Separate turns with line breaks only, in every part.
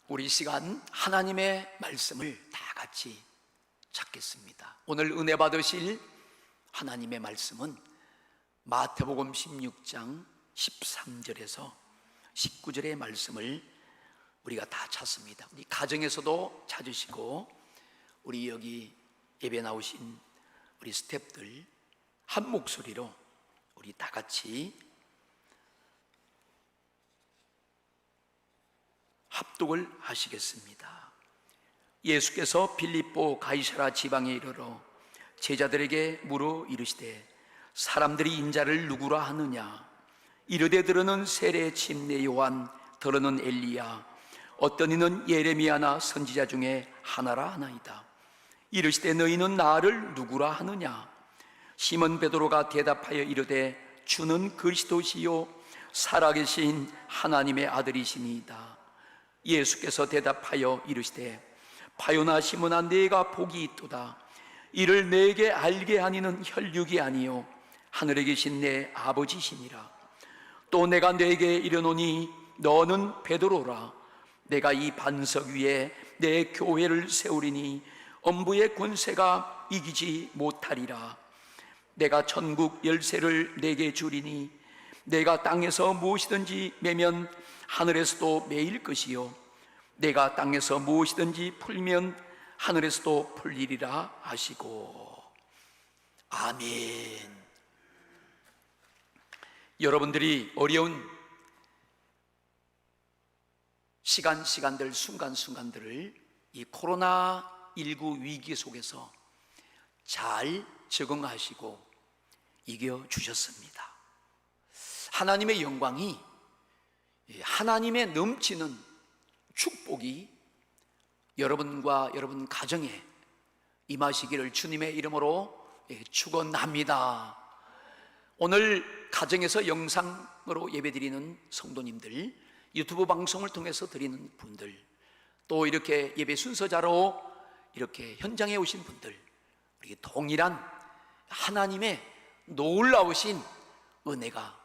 우리 시간 하나님의 말씀을 다 같이 찾겠습니다. 오늘 은혜 받으실 하나님의 말씀은 마태복음 16장 13절에서 19절의 말씀을 우리가 다 찾습니다. 우리 가정에서도 찾으시고 우리 여기 예배 나오신 우리 스태프들 한 목소리로 우리 다 같이 합독을 하시겠습니다. 예수께서 빌립보 가이사라 지방에 이르러 제자들에게 물어 이르시되 사람들이 인자를 누구라 하느냐? 이르되 들으는 세례 침례 요한, 들으는 엘리야, 어떤 이는 예레미야나 선지자 중에 하나라 하나이다. 이르시되 너희는 나를 누구라 하느냐? 시몬 베드로가 대답하여 이르되 주는 그리스도시요 살아계신 하나님의 아들이시니이다. 예수께서 대답하여 이르시되 바요나 시몬아 네가 복이 있도다. 이를 내게 알게 하니는 혈육이 아니요 하늘에 계신 내 아버지시니라. 또 내가 네게 이르노니 너는 베드로라. 내가 이 반석 위에 내 교회를 세우리니 엄부의 권세가 이기지 못하리라. 내가 천국 열쇠를 내게 주리니 내가 땅에서 무엇이든지 매면 하늘에서도 매일 것이요 내가 땅에서 무엇이든지 풀면 하늘에서도 풀리리라 하시고. 아멘. 여러분들이 어려운 시간들 순간순간들을 이 코로나19 위기 속에서 잘 적응하시고 이겨주셨습니다. 하나님의 영광이, 하나님의 넘치는 축복이 여러분과 여러분 가정에 임하시기를 주님의 이름으로 축원합니다. 오늘 가정에서 영상으로 예배드리는 성도님들, 유튜브 방송을 통해서 드리는 분들, 또 이렇게 예배 순서자로 이렇게 현장에 오신 분들, 우리 동일한 하나님의 놀라우신 은혜가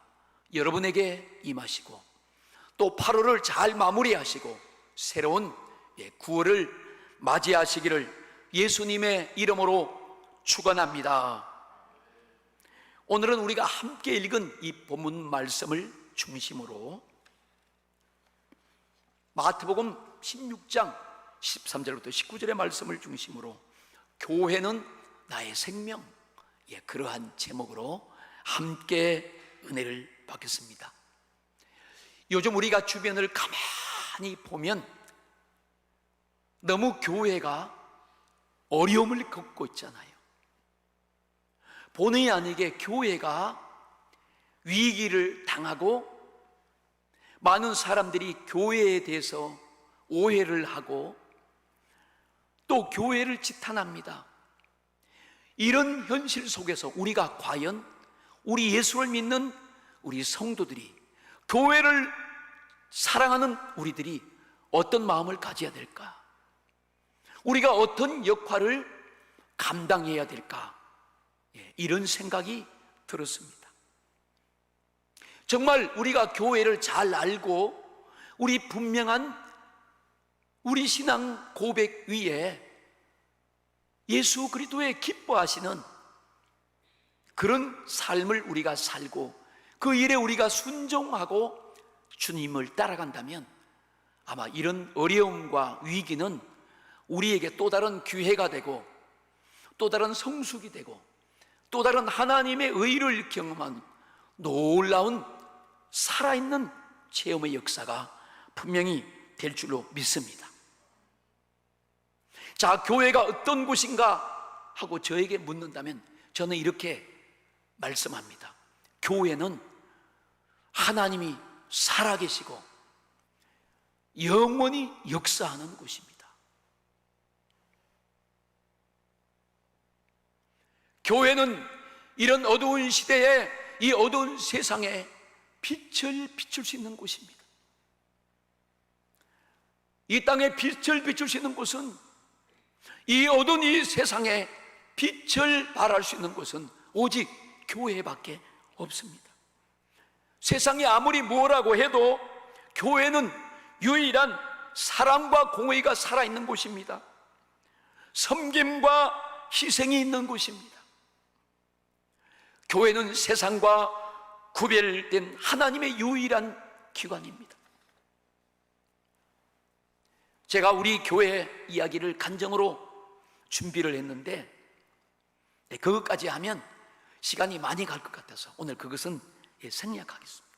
여러분에게 임하시고 또 8월을 잘 마무리하시고 새로운 9월을 맞이하시기를 예수님의 이름으로 축원합니다. 오늘은 우리가 함께 읽은 이 본문 말씀을 중심으로 마태복음 16장 13절부터 19절의 말씀을 중심으로 교회는 나의 생명, 그러한 제목으로 함께 은혜를 받겠습니다. 요즘 우리가 주변을 가만히 보면 너무 교회가 어려움을 겪고 있잖아요. 본의 아니게 교회가 위기를 당하고 많은 사람들이 교회에 대해서 오해를 하고 또 교회를 지탄합니다. 이런 현실 속에서 우리가 과연 우리 예수를 믿는 우리 성도들이, 교회를 사랑하는 우리들이 어떤 마음을 가져야 될까? 우리가 어떤 역할을 감당해야 될까? 이런 생각이 들었습니다. 정말 우리가 교회를 잘 알고 우리 분명한 우리 신앙 고백 위에 예수 그리스도의 기뻐하시는 그런 삶을 우리가 살고 그 일에 우리가 순종하고 주님을 따라간다면 아마 이런 어려움과 위기는 우리에게 또 다른 기회가 되고 또 다른 성숙이 되고 또 다른 하나님의 의를 경험한 놀라운 살아있는 체험의 역사가 분명히 될 줄로 믿습니다. 자, 교회가 어떤 곳인가 하고 저에게 묻는다면 저는 이렇게 말씀합니다. 교회는 하나님이 살아계시고 영원히 역사하는 곳입니다. 교회는 이런 어두운 시대에, 이 어두운 세상에 빛을 비출 수 있는 곳입니다. 이 땅에 빛을 비출 수 있는 곳은, 이 어두운 이 세상에 빛을 발할 수 있는 곳은 오직 교회밖에 없습니다. 세상이 아무리 뭐라고 해도 교회는 유일한 사랑과 공의가 살아있는 곳입니다. 섬김과 희생이 있는 곳입니다. 교회는 세상과 구별된 하나님의 유일한 기관입니다. 제가 우리 교회 이야기를 간증으로 준비를 했는데 그것까지 하면 시간이 많이 갈 것 같아서 오늘 그것은 생략하겠습니다.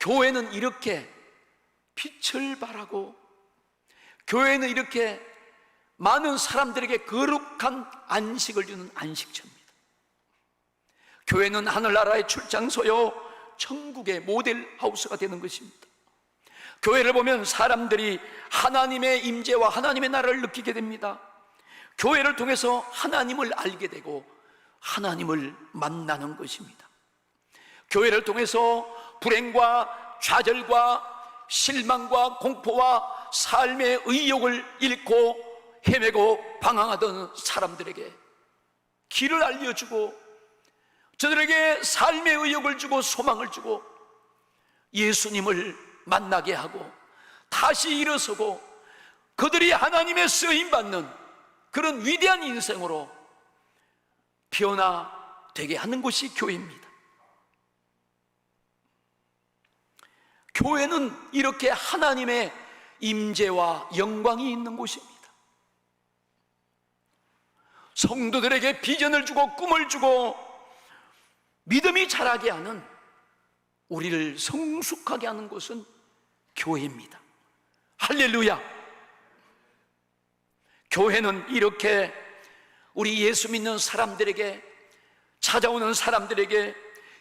교회는 이렇게 빛을 발하고, 교회는 이렇게 많은 사람들에게 거룩한 안식을 주는 안식처입니다. 교회는 하늘나라의 출장소요, 천국의 모델하우스가 되는 것입니다. 교회를 보면 사람들이 하나님의 임재와 하나님의 나라를 느끼게 됩니다. 교회를 통해서 하나님을 알게 되고 하나님을 만나는 것입니다. 교회를 통해서 불행과 좌절과 실망과 공포와 삶의 의욕을 잃고 헤매고 방황하던 사람들에게 길을 알려주고, 저들에게 삶의 의욕을 주고 소망을 주고 예수님을 만나게 하고 다시 일어서고 그들이 하나님의 쓰임받는 그런 위대한 인생으로 변화되게 하는 것이 교회입니다. 교회는 이렇게 하나님의 임재와 영광이 있는 곳입니다. 성도들에게 비전을 주고 꿈을 주고 믿음이 자라게 하는, 우리를 성숙하게 하는 곳은 교회입니다. 할렐루야! 교회는 이렇게 우리 예수 믿는 사람들에게, 찾아오는 사람들에게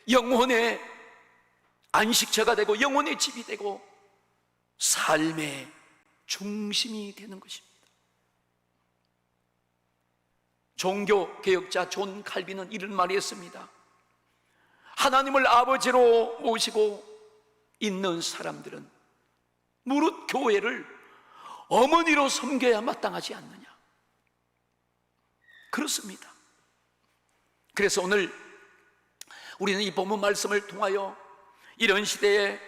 영혼의 안식처가 되고 영혼의 집이 되고 삶의 중심이 되는 것입니다. 종교개혁자 존 칼빈은 이런 말을 했습니다. 하나님을 아버지로 모시고 있는 사람들은 무릇 교회를 어머니로 섬겨야 마땅하지 않느냐. 그렇습니다. 그래서 오늘 우리는 이 본문 말씀을 통하여 이런 시대에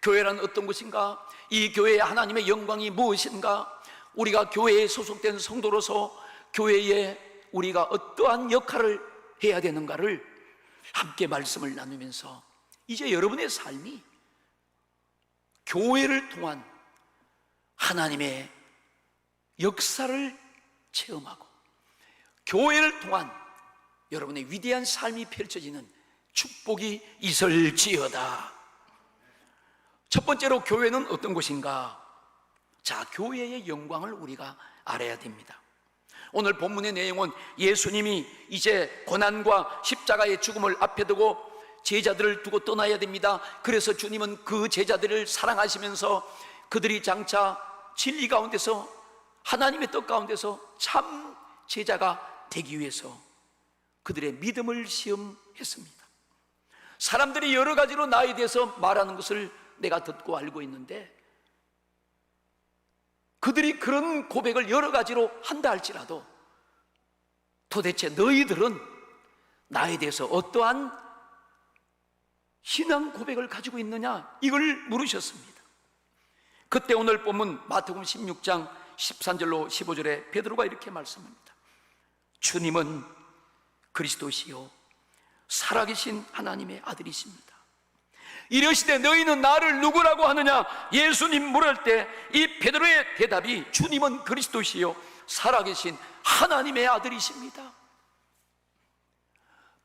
교회란 어떤 것인가, 이 교회의 하나님의 영광이 무엇인가, 우리가 교회에 소속된 성도로서 교회에 우리가 어떠한 역할을 해야 되는가를 함께 말씀을 나누면서 이제 여러분의 삶이 교회를 통한 하나님의 역사를 체험하고 교회를 통한 여러분의 위대한 삶이 펼쳐지는 축복이 있을지어다. 첫 번째로 교회는 어떤 곳인가? 자, 교회의 영광을 우리가 알아야 됩니다. 오늘 본문의 내용은 예수님이 이제 고난과 십자가의 죽음을 앞에 두고 제자들을 두고 떠나야 됩니다. 그래서 주님은 그 제자들을 사랑하시면서 그들이 장차 진리 가운데서, 하나님의 뜻 가운데서 참 제자가 되기 위해서 그들의 믿음을 시험했습니다. 사람들이 여러 가지로 나에 대해서 말하는 것을 내가 듣고 알고 있는데, 그들이 그런 고백을 여러 가지로 한다 할지라도 도대체 너희들은 나에 대해서 어떠한 신앙 고백을 가지고 있느냐, 이걸 물으셨습니다. 그때 오늘 본문 마태복음 16장 13절로 15절에 베드로가 이렇게 말씀합니다. 주님은 그리스도시요 살아계신 하나님의 아들이십니다. 이르시되 너희는 나를 누구라고 하느냐? 예수님 물을 때 이 베드로의 대답이 주님은 그리스도시요 살아계신 하나님의 아들이십니다.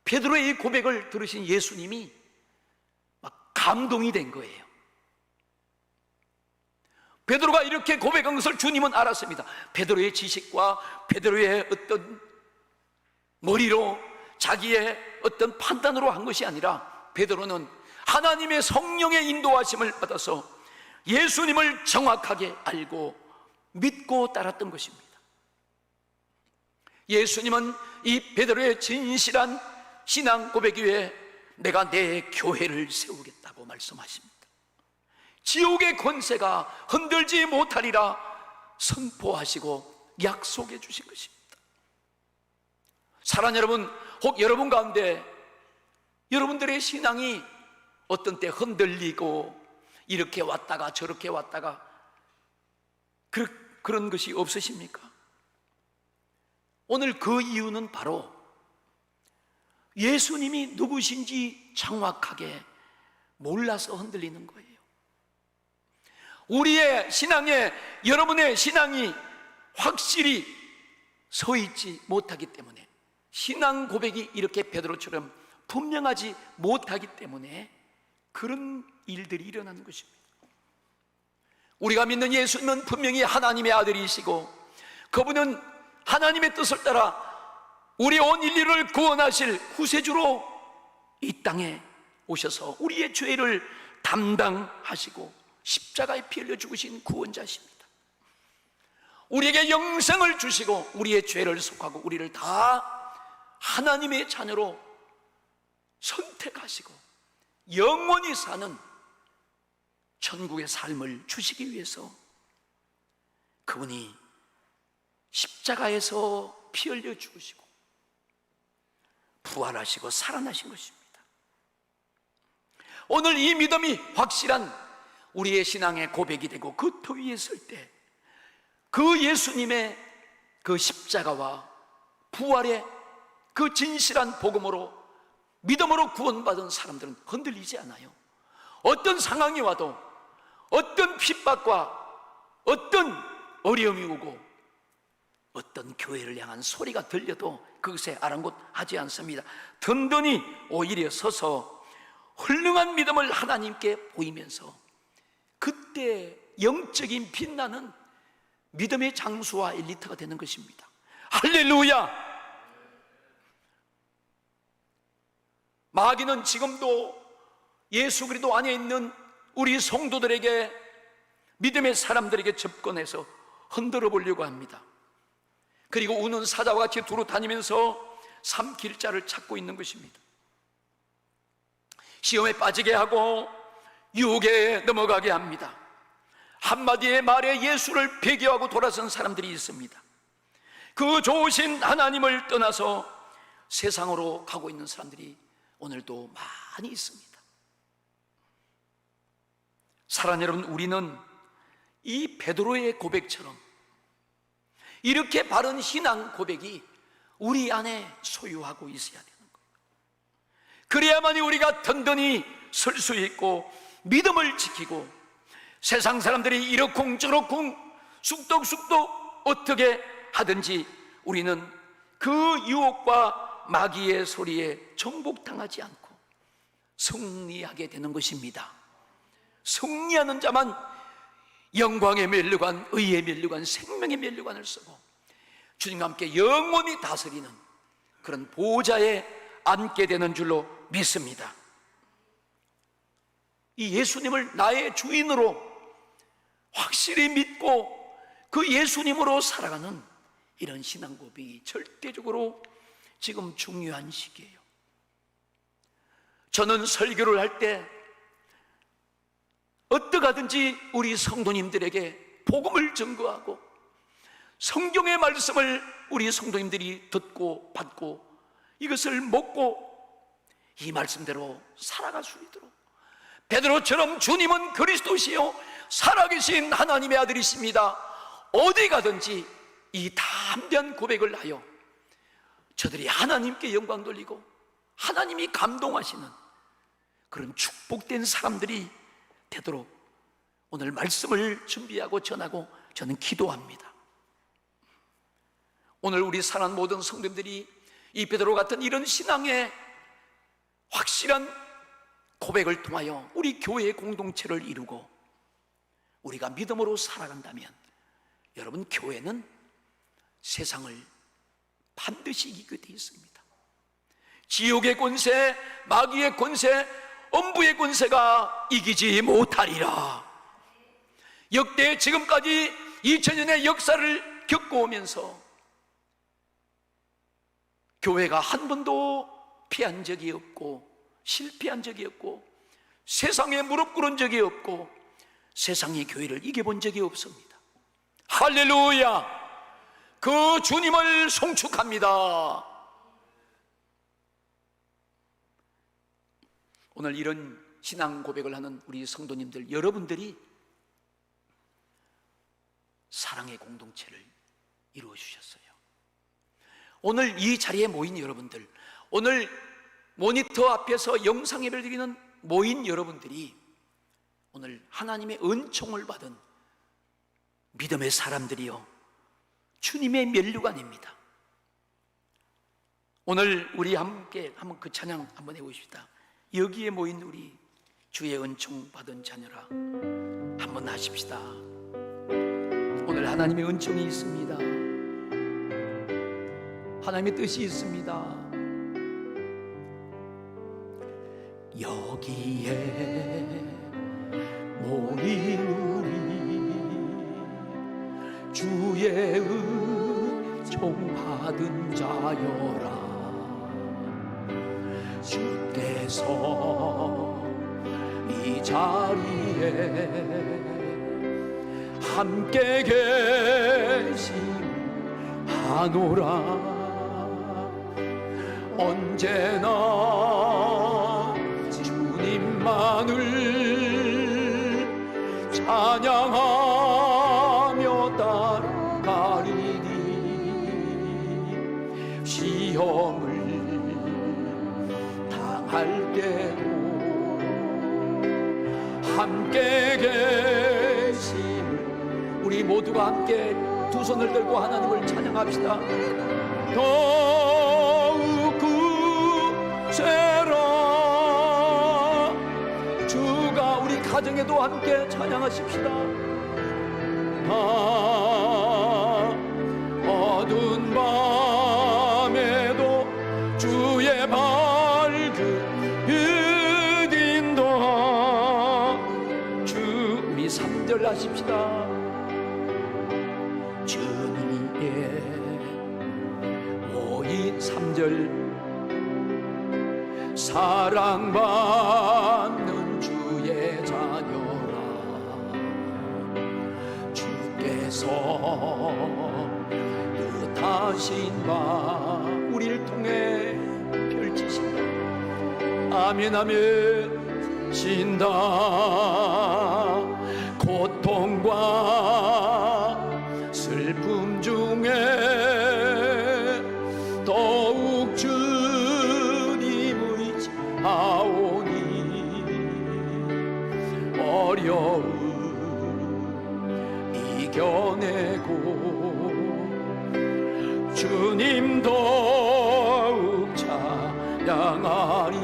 베드로의 이 고백을 들으신 예수님이 막 감동이 된 거예요. 베드로가 이렇게 고백한 것을 주님은 알았습니다. 베드로의 지식과 베드로의 어떤 머리로, 자기의 어떤 판단으로 한 것이 아니라 베드로는 하나님의 성령의 인도하심을 받아서 예수님을 정확하게 알고 믿고 따랐던 것입니다. 예수님은 이 베드로의 진실한 신앙 고백 위에 내가 내 교회를 세우겠다고 말씀하십니다. 지옥의 권세가 흔들지 못하리라 선포하시고 약속해 주신 것입니다. 사랑하는 여러분, 혹 여러분 가운데 여러분들의 신앙이 어떤 때 흔들리고 이렇게 왔다가 저렇게 왔다가 그런 것이 없으십니까? 오늘 그 이유는 바로 예수님이 누구신지 정확하게 몰라서 흔들리는 거예요. 우리의 신앙에, 여러분의 신앙이 확실히 서 있지 못하기 때문에, 신앙 고백이 이렇게 베드로처럼 분명하지 못하기 때문에 그런 일들이 일어나는 것입니다. 우리가 믿는 예수님은 분명히 하나님의 아들이시고, 그분은 하나님의 뜻을 따라 우리 온 인류를 구원하실 구세주로 이 땅에 오셔서 우리의 죄를 담당하시고 십자가에 피 흘려 죽으신 구원자십니다. 우리에게 영생을 주시고 우리의 죄를 속하고 우리를 다 하나님의 자녀로 선택하시고 영원히 사는 천국의 삶을 주시기 위해서 그분이 십자가에서 피 흘려 죽으시고 부활하시고 살아나신 것입니다. 오늘 이 믿음이 확실한 우리의 신앙의 고백이 되고 그 터 위에 설 때 그 예수님의 그 십자가와 부활의 그 진실한 복음으로 믿음으로 구원받은 사람들은 흔들리지 않아요. 어떤 상황이 와도, 어떤 핍박과 어떤 어려움이 오고 어떤 교회를 향한 소리가 들려도 그것에 아랑곳하지 않습니다. 든든히 오히려 서서 훌륭한 믿음을 하나님께 보이면서 그때 영적인 빛나는 믿음의 장수와 엘리트가 되는 것입니다. 할렐루야! 마귀는 지금도 예수 그리스도 안에 있는 우리 성도들에게, 믿음의 사람들에게 접근해서 흔들어 보려고 합니다. 그리고 우는 사자와 같이 두루 다니면서 삼킬자를 찾고 있는 것입니다. 시험에 빠지게 하고 유혹에 넘어가게 합니다. 한마디의 말에 예수를 배교하고 돌아선 사람들이 있습니다. 그 좋으신 하나님을 떠나서 세상으로 가고 있는 사람들이 오늘도 많이 있습니다. 사랑하는 여러분, 우리는 이 베드로의 고백처럼 이렇게 바른 신앙 고백이 우리 안에 소유하고 있어야 되는 거예요. 그래야만이 우리가 든든히 설 수 있고 믿음을 지키고 세상 사람들이 이러쿵저러쿵 쑥덕쑥덕 어떻게 하든지 우리는 그 유혹과 마귀의 소리에 정복당하지 않고 승리하게 되는 것입니다. 승리하는 자만 영광의 면류관, 의의 면류관, 생명의 면류관을 쓰고 주님과 함께 영원히 다스리는 그런 보좌에 앉게 되는 줄로 믿습니다. 이 예수님을 나의 주인으로 확실히 믿고 그 예수님으로 살아가는 이런 신앙 고백이 절대적으로 지금 중요한 시기예요. 저는 설교를 할 때 어떡하든지 우리 성도님들에게 복음을 전거하고 성경의 말씀을 우리 성도님들이 듣고 받고 이것을 먹고 이 말씀대로 살아갈 수 있도록, 베드로처럼 주님은 그리스도시요 살아계신 하나님의 아들이십니다, 어디 가든지 이 담대한 고백을 하여 저들이 하나님께 영광 돌리고 하나님이 감동하시는 그런 축복된 사람들이 되도록 오늘 말씀을 준비하고 전하고 저는 기도합니다. 오늘 우리 사랑하는 모든 성도님들이 이 베드로 같은 이런 신앙의 확실한 고백을 통하여 우리 교회의 공동체를 이루고 우리가 믿음으로 살아간다면 여러분, 교회는 세상을 반드시 이기게 되어 있습니다. 지옥의 권세, 마귀의 권세, 엄부의 권세가 이기지 못하리라. 역대 지금까지 2000년의 역사를 겪어오면서 교회가 한 번도 피한 적이 없고 실패한 적이 없고 세상에 무릎 꿇은 적이 없고 세상이 교회를 이겨본 적이 없습니다. 할렐루야! 그 주님을 송축합니다. 오늘 이런 신앙 고백을 하는 우리 성도님들, 여러분들이 사랑의 공동체를 이루어 주셨어요. 오늘 이 자리에 모인 여러분들, 오늘 모니터 앞에서 영상 예배를 드리는 모인 여러분들이 오늘 하나님의 은총을 받은 믿음의 사람들이요, 주님의 면류관입니다. 오늘 우리 함께 한번 그 찬양 한번 해보십시다. 여기에 모인 우리 주의 은총 받은 자녀라 한번 하십시다. 오늘 하나님의 은총이 있습니다. 하나님의 뜻이 있습니다. 여기에 모인 우리 주의 은총 받은 자여라. 주께서 이 자리에 함께 계시하노라. 언제나 주님만을 찬양하며 따라가리니 시험을 당할 때도 함께 계심을, 우리 모두가 함께 두 손을 들고 하나님을 찬양합시다. 더욱 굳세라. 주가 우리 가정에도 함께 찬양하십시다. 어두운 밤에도 주의 밝은 인도. 주, 우리 3절 하십시다. 주님의 모인 3절 사랑받는 주의 자녀라. 주께서 뜻하신 바 우리를 통해 펼치신다. 아멘 아멘. 신다. 고통과 슬픔 중에 더욱 주님의 아오니 어려움 이겨내고 주님 더욱 찬양하리.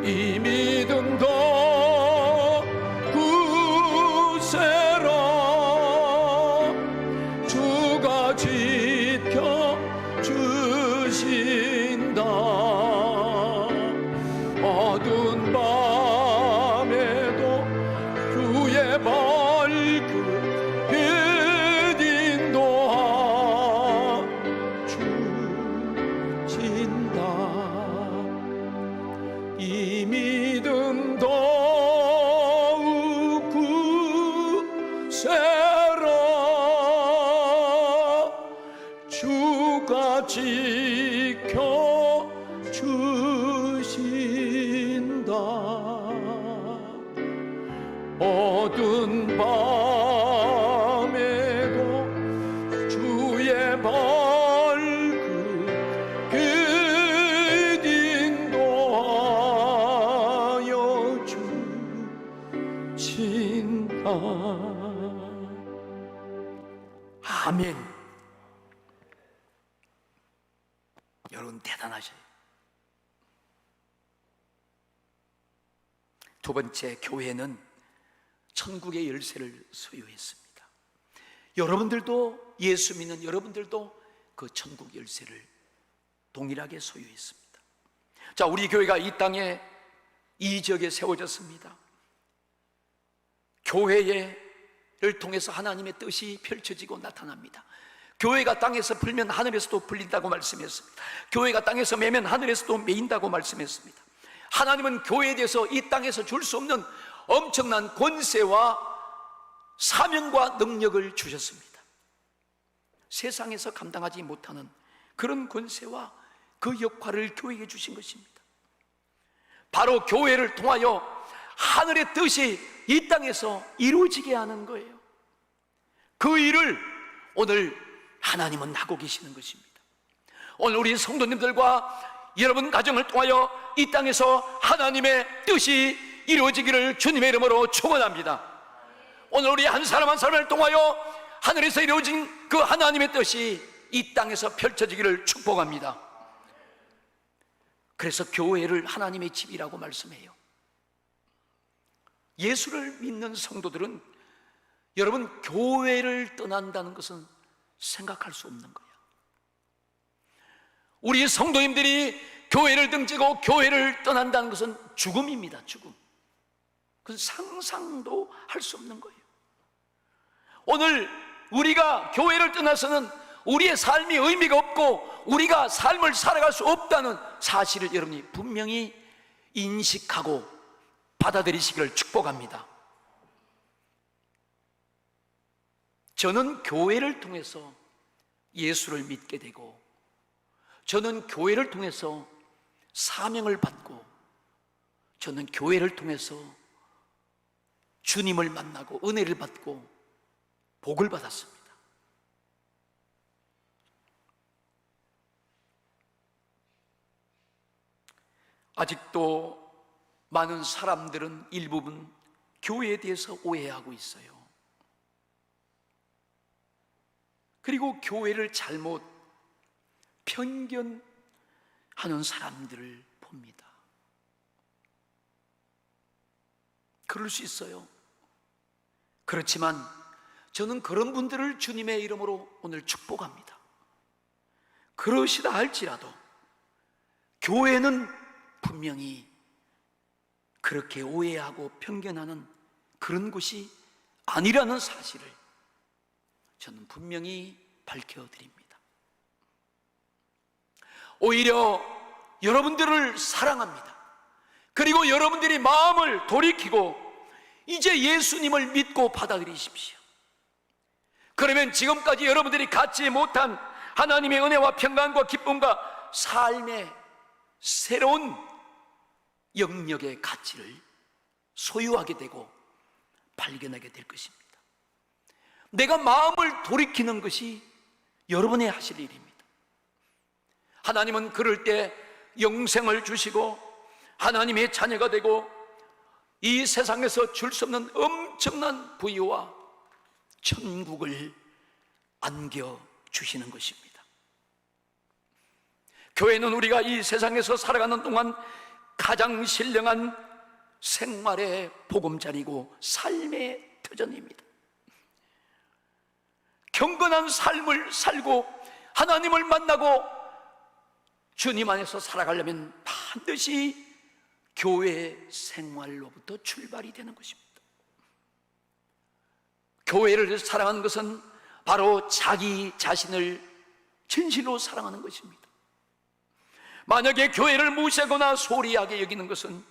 이 믿음 더 굳세라. 주가 지켜 주신다. 어두운 밤에도 주의 밝은 인도하 주신다. 이 믿음 더욱 굳세라. 주가 지켜 주신다. 어두운 밤에도 주의 밝은 빛 인도하여 주신다. 아멘. 여러분 대단하셔요. 두 번째, 교회는 천국의 열쇠를 소유했습니다. 여러분들도, 예수 믿는 여러분들도 그 천국 열쇠를 동일하게 소유했습니다. 자, 우리 교회가 이 땅에 이 지역에 세워졌습니다. 교회를 통해서 하나님의 뜻이 펼쳐지고 나타납니다. 교회가 땅에서 풀면 하늘에서도 풀린다고 말씀했습니다. 교회가 땅에서 매면 하늘에서도 매인다고 말씀했습니다. 하나님은 교회에 대해서 이 땅에서 줄 수 없는 엄청난 권세와 사명과 능력을 주셨습니다. 세상에서 감당하지 못하는 그런 권세와 그 역할을 교회에 주신 것입니다. 바로 교회를 통하여 하늘의 뜻이 이 땅에서 이루어지게 하는 거예요. 그 일을 오늘 하나님은 하고 계시는 것입니다. 오늘 우리 성도님들과 여러분 가정을 통하여 이 땅에서 하나님의 뜻이 이루어지기를 주님의 이름으로 축원합니다. 오늘 우리 한 사람 한 사람을 통하여 하늘에서 이루어진 그 하나님의 뜻이 이 땅에서 펼쳐지기를 축복합니다. 그래서 교회를 하나님의 집이라고 말씀해요. 예수를 믿는 성도들은 여러분, 교회를 떠난다는 것은 생각할 수 없는 거예요. 우리 성도님들이 교회를 등지고 교회를 떠난다는 것은 죽음입니다. 죽음. 그건 상상도 할 수 없는 거예요. 오늘 우리가 교회를 떠나서는 우리의 삶이 의미가 없고 우리가 삶을 살아갈 수 없다는 사실을 여러분이 분명히 인식하고 받아들이시기를 축복합니다. 저는 교회를 통해서 예수를 믿게 되고, 저는 교회를 통해서 사명을 받고, 저는 교회를 통해서 주님을 만나고 은혜를 받고 복을 받았습니다. 아직도 많은 사람들은 일부분 교회에 대해서 오해하고 있어요. 그리고 교회를 잘못 편견하는 사람들을 봅니다. 그럴 수 있어요. 그렇지만 저는 그런 분들을 주님의 이름으로 오늘 축복합니다. 그러시다 할지라도 교회는 분명히 그렇게 오해하고 편견하는 그런 곳이 아니라는 사실을 저는 분명히 밝혀드립니다. 오히려 여러분들을 사랑합니다. 그리고 여러분들이 마음을 돌이키고 이제 예수님을 믿고 받아들이십시오. 그러면 지금까지 여러분들이 갖지 못한 하나님의 은혜와 평강과 기쁨과 삶의 새로운 영역의 가치를 소유하게 되고 발견하게 될 것입니다. 내가 마음을 돌이키는 것이 여러분의 하실 일입니다. 하나님은 그럴 때 영생을 주시고 하나님의 자녀가 되고 이 세상에서 줄 수 없는 엄청난 부유와 천국을 안겨주시는 것입니다. 교회는 우리가 이 세상에서 살아가는 동안 가장 신령한 생활의 보금자리고 삶의 터전입니다. 경건한 삶을 살고 하나님을 만나고 주님 안에서 살아가려면 반드시 교회 생활로부터 출발이 되는 것입니다. 교회를 사랑하는 것은 바로 자기 자신을 진실로 사랑하는 것입니다. 만약에 교회를 무시하거나 소리하게 여기는 것은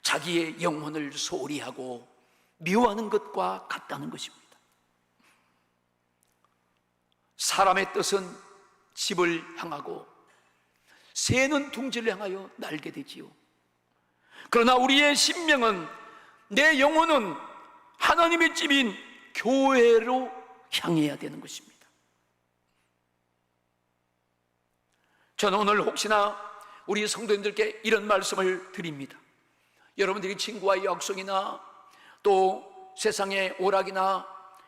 자기의 영혼을 소리하고 미워하는 것과 같다는 것입니다. 사람의 뜻은 집을 향하고 새는 둥지를 향하여 날게 되지요. 그러나 우리의 심령은, 내 영혼은 하나님의 집인 교회로 향해야 되는 것입니다. 저는 오늘 혹시나 우리 성도님들께 이런 말씀을 드립니다. 여러분들이 친구와의 약속이나 또 세상의 오락이나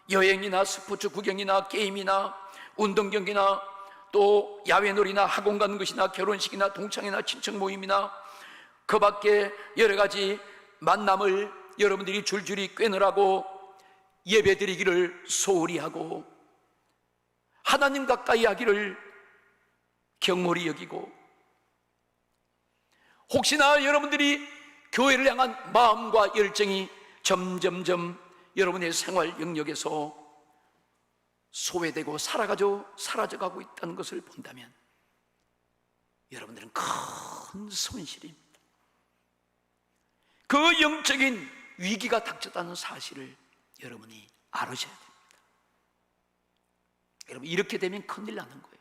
여행이나 스포츠 구경이나 게임이나 운동 경기나 또 야외놀이나 학원 가는 것이나 결혼식이나 동창회나 친척 모임이나 그 밖에 여러 가지 만남을 여러분들이 줄줄이 꿰느라고 예배드리기를 소홀히 하고 하나님 가까이 하기를 경홀히 여기고, 혹시나 여러분들이 교회를 향한 마음과 열정이 점점점 여러분의 생활 영역에서 소외되고 사라져가고 있다는 것을 본다면 여러분들은 큰 손실입니다. 그 영적인 위기가 닥쳤다는 사실을 여러분이 알으셔야 됩니다. 여러분, 이렇게 되면 큰일 나는 거예요.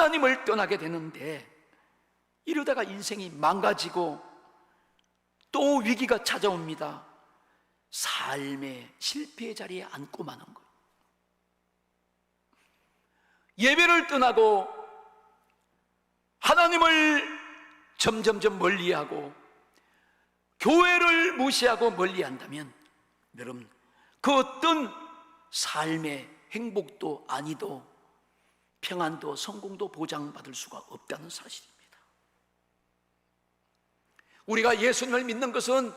하나님을 떠나게 되는데, 이러다가 인생이 망가지고 또 위기가 찾아옵니다. 삶의 실패의 자리에 앉고 마는 거예요. 예배를 떠나고 하나님을 점점점 멀리하고 교회를 무시하고 멀리한다면, 여러분, 그 어떤 삶의 행복도 안위도 평안도 성공도 보장받을 수가 없다는 사실입니다. 우리가 예수님을 믿는 것은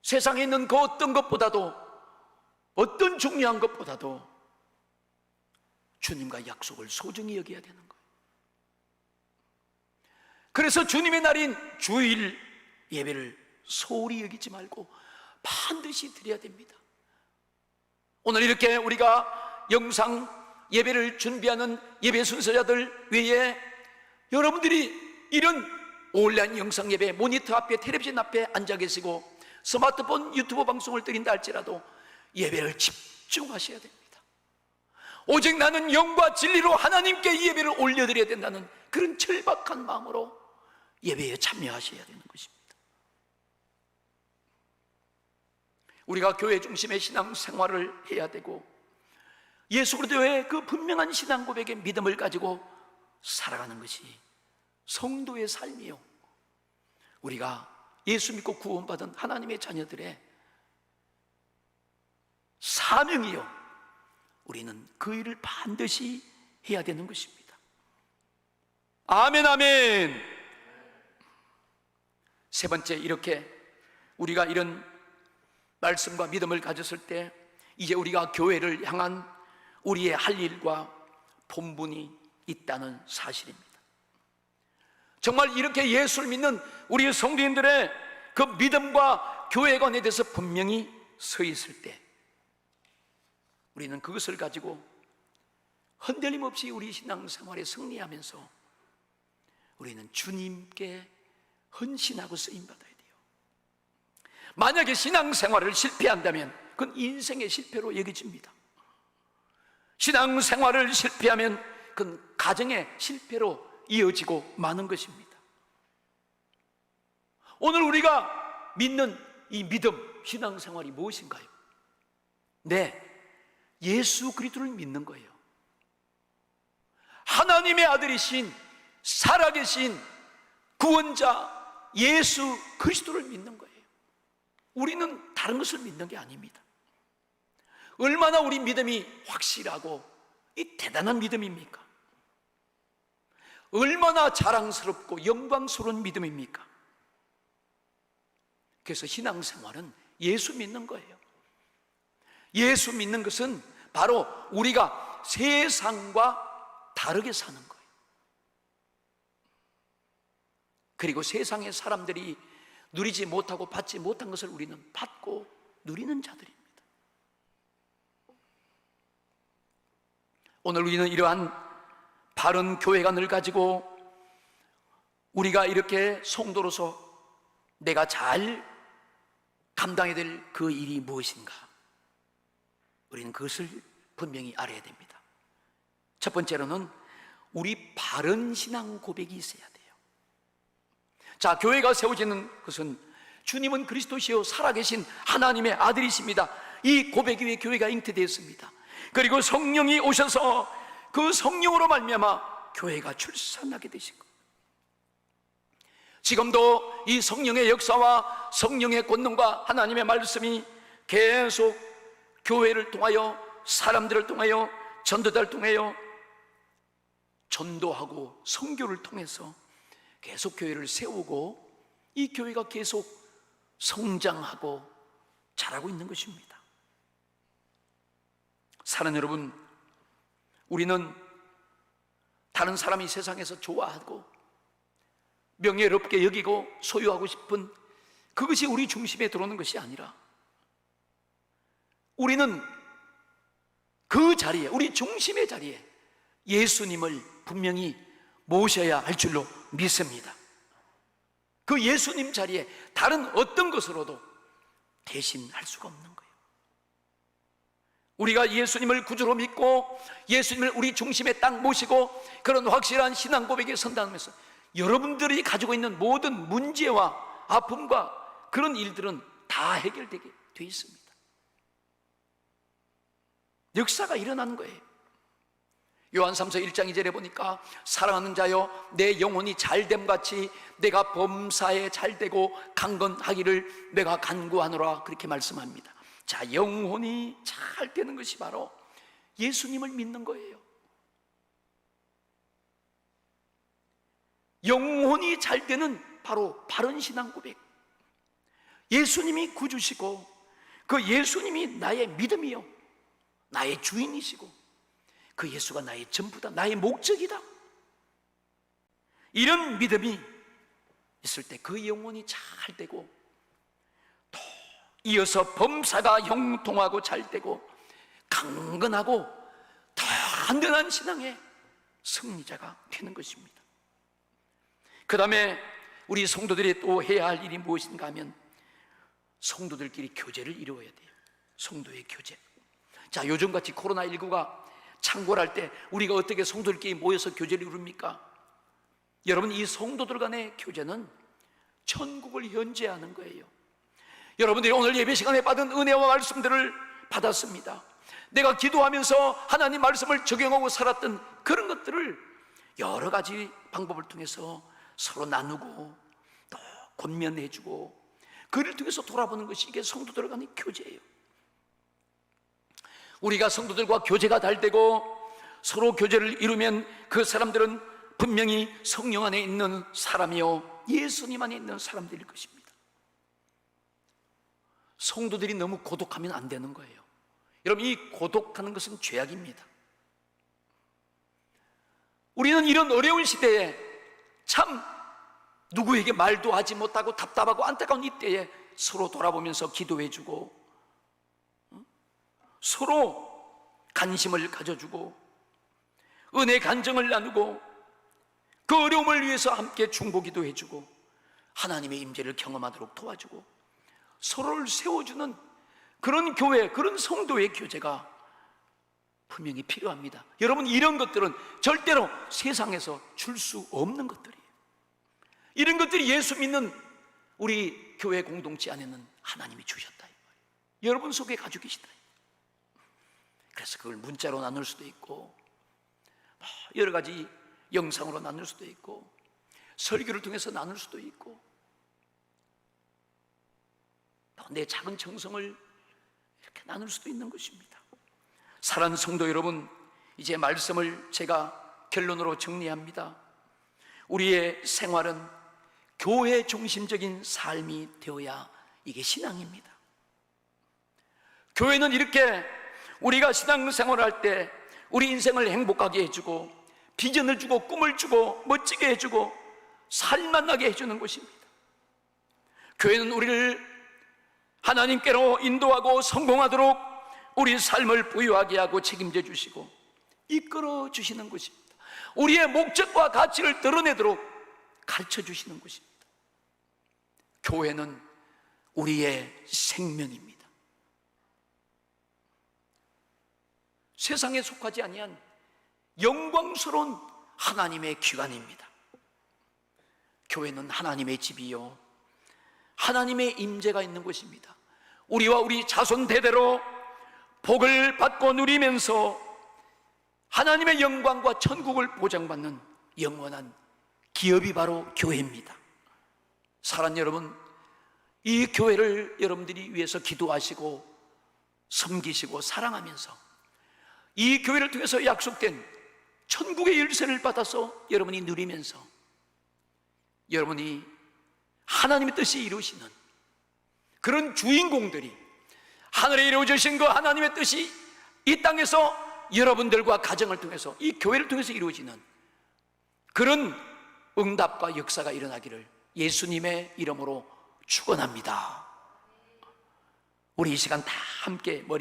세상에 있는 그 어떤 것보다도, 어떤 중요한 것보다도 주님과 약속을 소중히 여겨야 되는 거예요. 그래서 주님의 날인 주일 예배를 소홀히 여기지 말고 반드시 드려야 됩니다. 오늘 이렇게 우리가 영상 예배를 준비하는 예배 순서자들 외에 여러분들이 이런 온라인 영상 예배 모니터 앞에, 텔레비전 앞에 앉아 계시고 스마트폰 유튜브 방송을 드린다 할지라도 예배를 집중하셔야 됩니다. 오직 나는 영과 진리로 하나님께 이 예배를 올려드려야 된다는 그런 절박한 마음으로 예배에 참여하셔야 되는 것입니다. 우리가 교회 중심의 신앙 생활을 해야 되고 예수 그리스도의 그 분명한 신앙 고백의 믿음을 가지고 살아가는 것이 성도의 삶이요, 우리가 예수 믿고 구원받은 하나님의 자녀들의 사명이요, 우리는 그 일을 반드시 해야 되는 것입니다. 아멘, 아멘. 세 번째, 이렇게 우리가 이런 말씀과 믿음을 가졌을 때 이제 우리가 교회를 향한 우리의 할 일과 본분이 있다는 사실입니다. 정말 이렇게 예수를 믿는 우리 성도님들의 그 믿음과 교회관에 대해서 분명히 서 있을 때 우리는 그것을 가지고 흔들림 없이 우리 신앙생활에 승리하면서 우리는 주님께 헌신하고 쓰임받아야 돼요. 만약에 신앙생활을 실패한다면 그건 인생의 실패로 여겨집니다. 신앙생활을 실패하면 그건 가정의 실패로 이어지고 마는 것입니다. 오늘 우리가 믿는 이 믿음, 신앙생활이 무엇인가요? 네, 예수 그리스도를 믿는 거예요. 하나님의 아들이신 살아계신 구원자 예수 그리스도를 믿는 거예요. 우리는 다른 것을 믿는 게 아닙니다. 얼마나 우리 믿음이 확실하고 이 대단한 믿음입니까? 얼마나 자랑스럽고 영광스러운 믿음입니까? 그래서 신앙생활은 예수 믿는 거예요. 예수 믿는 것은 바로 우리가 세상과 다르게 사는 거예요. 그리고 세상의 사람들이 누리지 못하고 받지 못한 것을 우리는 받고 누리는 자들입니다. 오늘 우리는 이러한 바른 교회관을 가지고 우리가 이렇게 성도로서 내가 잘 감당해야 될 그 일이 무엇인가, 우리는 그것을 분명히 알아야 됩니다. 첫 번째로는 우리 바른 신앙 고백이 있어야 돼요. 자, 교회가 세워지는 것은 주님은 그리스도시요 살아계신 하나님의 아들이십니다, 이 고백 위에 교회가 잉태되었습니다. 그리고 성령이 오셔서 그 성령으로 말미암아 교회가 출산하게 되신 것. 지금도 이 성령의 역사와 성령의 권능과 하나님의 말씀이 계속 교회를 통하여, 사람들을 통하여, 전도자를 통하여 전도하고 선교를 통해서 계속 교회를 세우고 이 교회가 계속 성장하고 자라고 있는 것입니다. 사랑하는 여러분, 우리는 다른 사람이 세상에서 좋아하고 명예롭게 여기고 소유하고 싶은 그것이 우리 중심에 들어오는 것이 아니라 우리는 그 자리에, 우리 중심의 자리에 예수님을 분명히 모셔야 할 줄로 믿습니다. 그 예수님 자리에 다른 어떤 것으로도 대신할 수가 없는 거예요. 우리가 예수님을 구주로 믿고 예수님을 우리 중심에 딱 모시고 그런 확실한 신앙 고백에 선다면서 여러분들이 가지고 있는 모든 문제와 아픔과 그런 일들은 다 해결되게 돼 있습니다. 역사가 일어나는 거예요. 요한 3서 1장 2절에 보니까 사랑하는 자여 내 영혼이 잘됨같이 내가 범사에 잘되고 강건하기를 내가 간구하노라, 그렇게 말씀합니다. 자, 영혼이 잘 되는 것이 바로 예수님을 믿는 거예요. 영혼이 잘 되는 바로 바른 신앙 고백, 예수님이 구주시고 그 예수님이 나의 믿음이요, 나의 주인이시고 그 예수가 나의 전부다, 나의 목적이다, 이런 믿음이 있을 때 그 영혼이 잘 되고 또 이어서 범사가 형통하고 잘 되고 강건하고 단단한 신앙의 승리자가 되는 것입니다. 그 다음에 우리 성도들이 또 해야 할 일이 무엇인가 하면 성도들끼리 교제를 이루어야 돼요. 성도의 교제. 자, 요즘같이 코로나19가 창궐할 때 우리가 어떻게 성도들끼리 모여서 교제를 이룹니까? 여러분, 이 성도들 간의 교제는 천국을 현재하는 거예요. 여러분들이 오늘 예배 시간에 받은 은혜와 말씀들을 받았습니다. 내가 기도하면서 하나님 말씀을 적용하고 살았던 그런 것들을 여러 가지 방법을 통해서 서로 나누고 또 권면해주고 그를 통해서 돌아보는 것이 이게 성도들 간의 교제예요. 우리가 성도들과 교제가 잘 되고 서로 교제를 이루면 그 사람들은 분명히 성령 안에 있는 사람이요 예수님 안에 있는 사람들일 것입니다. 성도들이 너무 고독하면 안 되는 거예요. 여러분, 이 고독하는 것은 죄악입니다. 우리는 이런 어려운 시대에 참 누구에게 말도 하지 못하고 답답하고 안타까운 이때에 서로 돌아보면서 기도해주고 서로 관심을 가져주고 은혜 간증을 나누고 그 어려움을 위해서 함께 중보기도 해주고 하나님의 임재를 경험하도록 도와주고 서로를 세워주는 그런 교회, 그런 성도의 교제가 분명히 필요합니다. 여러분, 이런 것들은 절대로 세상에서 줄 수 없는 것들이에요. 이런 것들이 예수 믿는 우리 교회 공동체 안에는 하나님이 주셨다, 여러분 속에 가지고 계시다. 그래서 그걸 문자로 나눌 수도 있고 여러 가지 영상으로 나눌 수도 있고 설교를 통해서 나눌 수도 있고 또 내 작은 정성을 이렇게 나눌 수도 있는 것입니다. 사랑하는 성도 여러분, 이제 말씀을 제가 결론으로 정리합니다. 우리의 생활은 교회 중심적인 삶이 되어야 이게 신앙입니다. 교회는 이렇게 우리가 신앙생활을 할 때 우리 인생을 행복하게 해주고 비전을 주고 꿈을 주고 멋지게 해주고 살만나게 해주는 곳입니다. 교회는 우리를 하나님께로 인도하고 성공하도록 우리 삶을 부유하게 하고 책임져 주시고 이끌어 주시는 곳입니다. 우리의 목적과 가치를 드러내도록 가르쳐 주시는 곳입니다. 교회는 우리의 생명입니다. 세상에 속하지 아니한 영광스러운 하나님의 기관입니다. 교회는 하나님의 집이요 하나님의 임재가 있는 곳입니다. 우리와 우리 자손 대대로 복을 받고 누리면서 하나님의 영광과 천국을 보장받는 영원한 기업이 바로 교회입니다. 사랑하는 여러분, 이 교회를 여러분들이 위해서 기도하시고 섬기시고 사랑하면서 이 교회를 통해서 약속된 천국의 열쇠를 받아서 여러분이 누리면서 여러분이 하나님의 뜻이 이루시는 그런 주인공들이 하늘에 이루어지신 그 하나님의 뜻이 이 땅에서 여러분들과 가정을 통해서 이 교회를 통해서 이루어지는 그런 응답과 역사가 일어나기를 예수님의 이름으로 축원합니다. 우리 이 시간 다 함께 머리